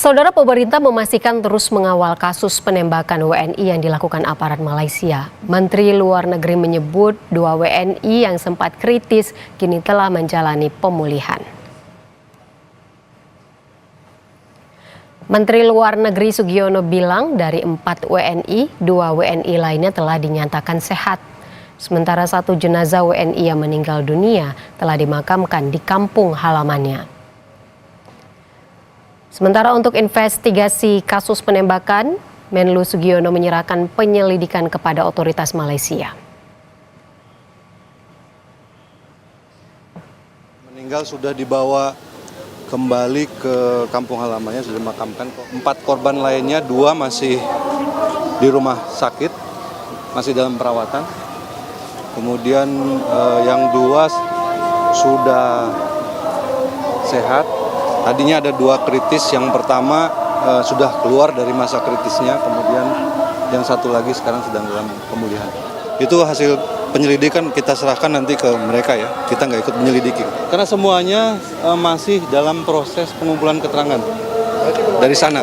Saudara, pemerintah memastikan terus mengawal kasus penembakan WNI yang dilakukan aparat Malaysia. Menteri Luar Negeri menyebut 2 WNI yang sempat kritis kini telah menjalani pemulihan. Menteri Luar Negeri Sugiono bilang dari 4 WNI, 2 WNI lainnya telah dinyatakan sehat. Sementara 1 jenazah WNI yang meninggal dunia telah dimakamkan di kampung halamannya. Sementara untuk investigasi kasus penembakan, Menlu Sugiono menyerahkan penyelidikan kepada otoritas Malaysia. Meninggal sudah dibawa kembali ke kampung halamannya, sudah dimakamkan. 4 korban lainnya, 2 masih di rumah sakit, masih dalam perawatan. Kemudian yang 2 sudah sehat. Tadinya ada 2 kritis, yang pertama sudah keluar dari masa kritisnya, kemudian yang 1 lagi sekarang sedang dalam pemulihan. Itu hasil penyelidikan, kita serahkan nanti ke mereka ya, kita nggak ikut menyelidiki. Karena semuanya masih dalam proses pengumpulan keterangan dari sana.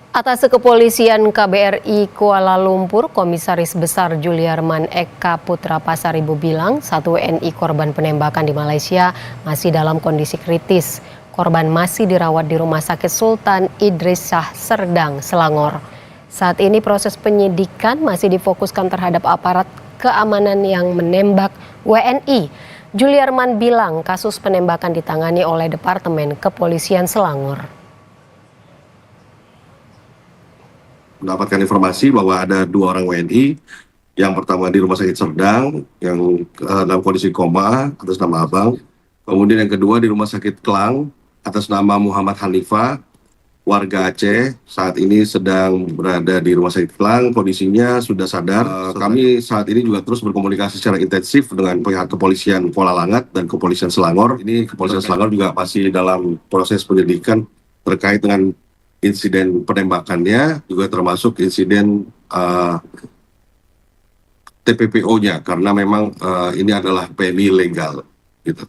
Atas Kepolisian KBRI Kuala Lumpur, Komisaris Besar Juliarman Eka Putra Pasaribu bilang 1 WNI korban penembakan di Malaysia masih dalam kondisi kritis. Korban masih dirawat di Rumah Sakit Sultan Idris Shah Serdang, Selangor. Saat ini proses penyidikan masih difokuskan terhadap aparat keamanan yang menembak WNI. Juliarman bilang kasus penembakan ditangani oleh Departemen Kepolisian Selangor. Mendapatkan informasi bahwa ada 2 orang WNI, yang pertama di Rumah Sakit Serdang yang dalam kondisi koma atas nama Abang, kemudian yang kedua di Rumah Sakit Klang atas nama Muhammad Hanifah, warga Aceh, saat ini sedang berada di Rumah Sakit Klang, kondisinya sudah sadar. Kami saat ini juga terus berkomunikasi secara intensif dengan pihak Kepolisian Kuala Langat dan Kepolisian Selangor. Ini Kepolisian Selangor juga masih dalam proses penyelidikan terkait dengan insiden penembakannya, juga termasuk insiden TPPO-nya, karena memang ini adalah PMI legal, gitu.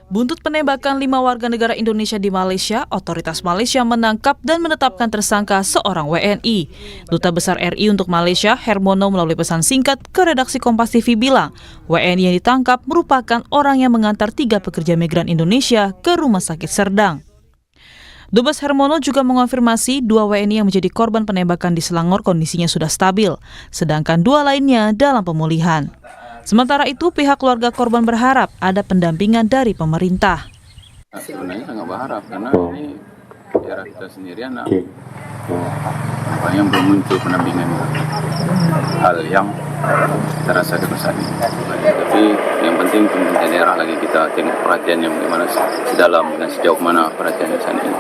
Buntut penembakan 5 warga negara Indonesia di Malaysia, otoritas Malaysia menangkap dan menetapkan tersangka seorang WNI. Duta Besar RI untuk Malaysia, Hermono, melalui pesan singkat ke redaksi Kompas TV bilang, WNI yang ditangkap merupakan orang yang mengantar 3 pekerja migran Indonesia ke Rumah Sakit Serdang. Dubes Hermono juga mengonfirmasi 2 WNI yang menjadi korban penembakan di Selangor kondisinya sudah stabil, sedangkan 2 lainnya dalam pemulihan. Sementara itu, pihak keluarga korban berharap ada pendampingan dari pemerintah. Sebenarnya sangat berharap karena ini daerah kita sendiri anak. Makanya belum muncul pendampingan hal yang kita rasa besar ini. Tapi yang penting pemerintah daerah lagi kita tengok perhatiannya bagaimana sedalam dan sejauh mana perhatiannya saat ini.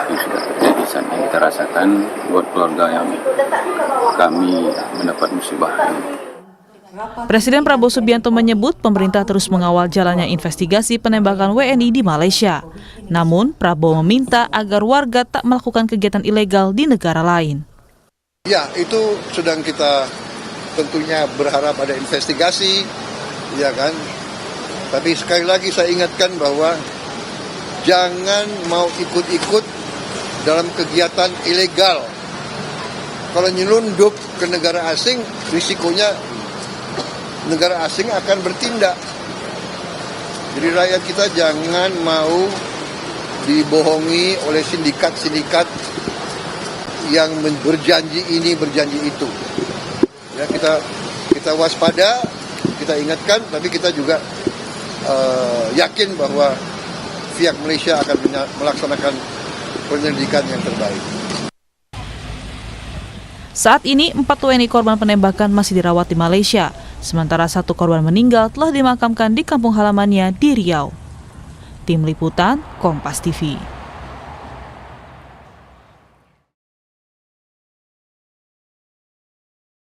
Yang sudah terjadi saat ini kita rasakan buat keluarga yang kami mendapat musibah ini. Presiden Prabowo Subianto menyebut pemerintah terus mengawal jalannya investigasi penembakan WNI di Malaysia. Namun, Prabowo meminta agar warga tak melakukan kegiatan ilegal di negara lain. Ya, itu sedang kita tentunya berharap ada investigasi, ya kan. Tapi sekali lagi saya ingatkan bahwa jangan mau ikut-ikut dalam kegiatan ilegal. Kalau nyelundup ke negara asing, risikonya negara asing akan bertindak. Jadi rakyat kita jangan mau dibohongi oleh sindikat-sindikat yang berjanji ini, berjanji itu. Ya, kita waspada, kita ingatkan, tapi kita juga yakin bahwa pihak Malaysia akan melaksanakan penyelidikan yang terbaik. Saat ini 4 WNI korban penembakan masih dirawat di Malaysia. Sementara 1 korban meninggal telah dimakamkan di kampung halamannya di Riau. Tim Liputan, Kompas TV.